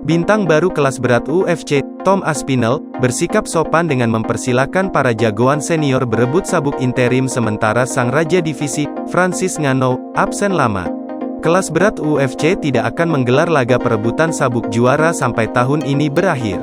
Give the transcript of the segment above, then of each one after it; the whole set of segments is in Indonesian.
Bintang baru kelas berat UFC, Tom Aspinall, bersikap sopan dengan mempersilakan para jagoan senior berebut sabuk interim sementara sang raja divisi, Francis Ngannou, absen lama. Kelas berat UFC tidak akan menggelar laga perebutan sabuk juara sampai tahun ini berakhir.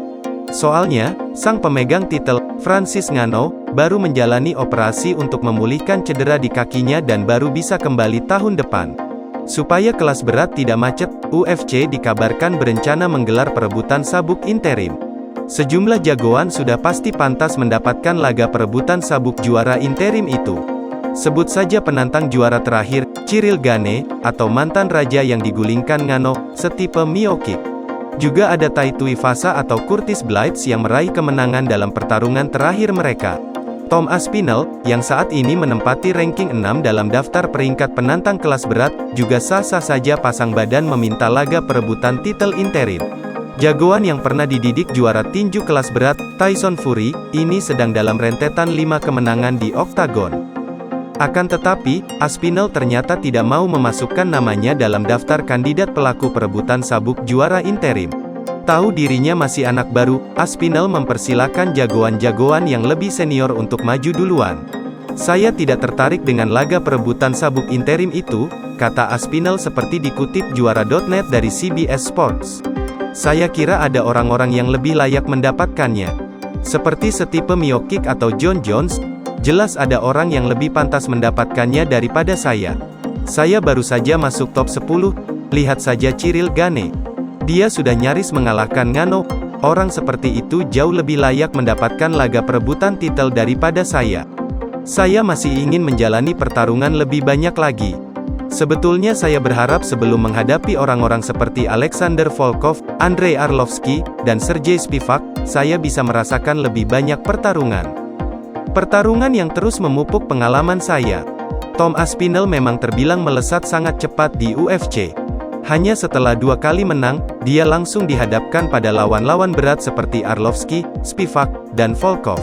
Soalnya, sang pemegang titel, Francis Ngannou, baru menjalani operasi untuk memulihkan cedera di kakinya dan baru bisa kembali tahun depan. Supaya kelas berat tidak macet, UFC dikabarkan berencana menggelar perebutan sabuk interim. Sejumlah jagoan sudah pasti pantas mendapatkan laga perebutan sabuk juara interim itu. Sebut saja penantang juara terakhir, Ciryl Gane, atau mantan raja yang digulingkan Ngannou, setipe Miocic. Juga ada Tai Tuivasa atau Curtis Blaydes yang meraih kemenangan dalam pertarungan terakhir mereka. Tom Aspinall, yang saat ini menempati ranking 6 dalam daftar peringkat penantang kelas berat, juga sah-sah saja pasang badan meminta laga perebutan titel interim. Jagoan yang pernah dididik juara tinju kelas berat, Tyson Fury, ini sedang dalam rentetan 5 kemenangan di oktagon. Akan tetapi, Aspinall ternyata tidak mau memasukkan namanya dalam daftar kandidat pelaku perebutan sabuk juara interim. Tahu dirinya masih anak baru, Aspinall mempersilakan jagoan-jagoan yang lebih senior untuk maju duluan. Saya tidak tertarik dengan laga perebutan sabuk interim itu, kata Aspinall seperti dikutip juara.net dari CBS Sports. Saya kira ada orang-orang yang lebih layak mendapatkannya. Seperti setipe Miocic atau Jon Jones, jelas ada orang yang lebih pantas mendapatkannya daripada saya. Saya baru saja masuk top 10, lihat saja Ciryl Gane. Dia sudah nyaris mengalahkan Ngannou, orang seperti itu jauh lebih layak mendapatkan laga perebutan titel daripada saya. Saya masih ingin menjalani pertarungan lebih banyak lagi. Sebetulnya saya berharap sebelum menghadapi orang-orang seperti Alexander Volkov, Andrei Arlovski, dan Sergey Spivak, saya bisa merasakan lebih banyak pertarungan. Pertarungan yang terus memupuk pengalaman saya. Tom Aspinall memang terbilang melesat sangat cepat di UFC. Hanya setelah 2 kali menang, dia langsung dihadapkan pada lawan-lawan berat seperti Arlovski, Spivak, dan Volkov.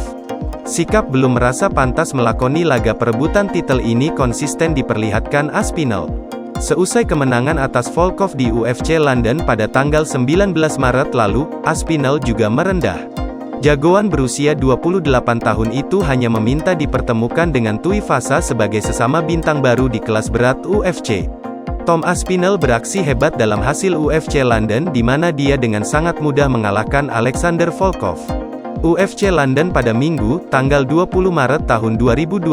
Sikap belum merasa pantas melakoni laga perebutan titel ini konsisten diperlihatkan Aspinall. Seusai kemenangan atas Volkov di UFC London pada tanggal 19 Maret lalu, Aspinall juga merendah. Jagoan berusia 28 tahun itu hanya meminta dipertemukan dengan Tuivasa sebagai sesama bintang baru di kelas berat UFC. Tom Aspinall beraksi hebat dalam hasil UFC London di mana dia dengan sangat mudah mengalahkan Alexander Volkov. UFC London pada Minggu, tanggal 20 Maret tahun 2022,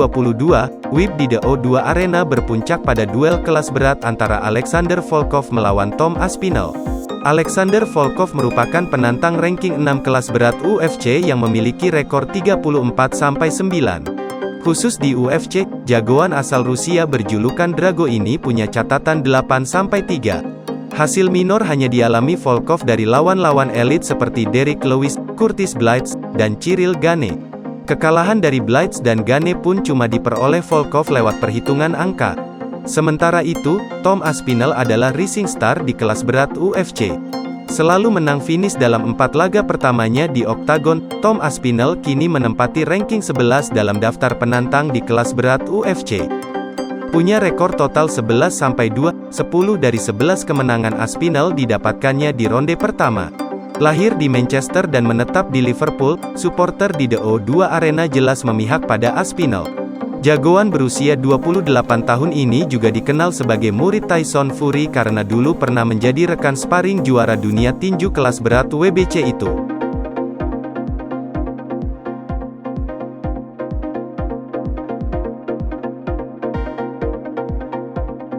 WIB di The O2 Arena berpuncak pada duel kelas berat antara Alexander Volkov melawan Tom Aspinall. Alexander Volkov merupakan penantang ranking 6 kelas berat UFC yang memiliki rekor 34-9. Khusus di UFC, jagoan asal Rusia berjulukan Drago ini punya catatan 8-3. Hasil minor hanya dialami Volkov dari lawan-lawan elit seperti Derrick Lewis, Curtis Blaydes, dan Ciryl Gane. Kekalahan dari Blaydes dan Gane pun cuma diperoleh Volkov lewat perhitungan angka. Sementara itu, Tom Aspinall adalah rising star di kelas berat UFC. Selalu menang finish dalam 4 laga pertamanya di oktagon, Tom Aspinall kini menempati ranking 11 dalam daftar penantang di kelas berat UFC. Punya rekor total 11-2, 10 dari 11 kemenangan Aspinall didapatkannya di ronde pertama. Lahir di Manchester dan menetap di Liverpool, supporter di The O2 Arena jelas memihak pada Aspinall. Jagoan berusia 28 tahun ini juga dikenal sebagai murid Tyson Fury karena dulu pernah menjadi rekan sparring juara dunia tinju kelas berat WBC itu.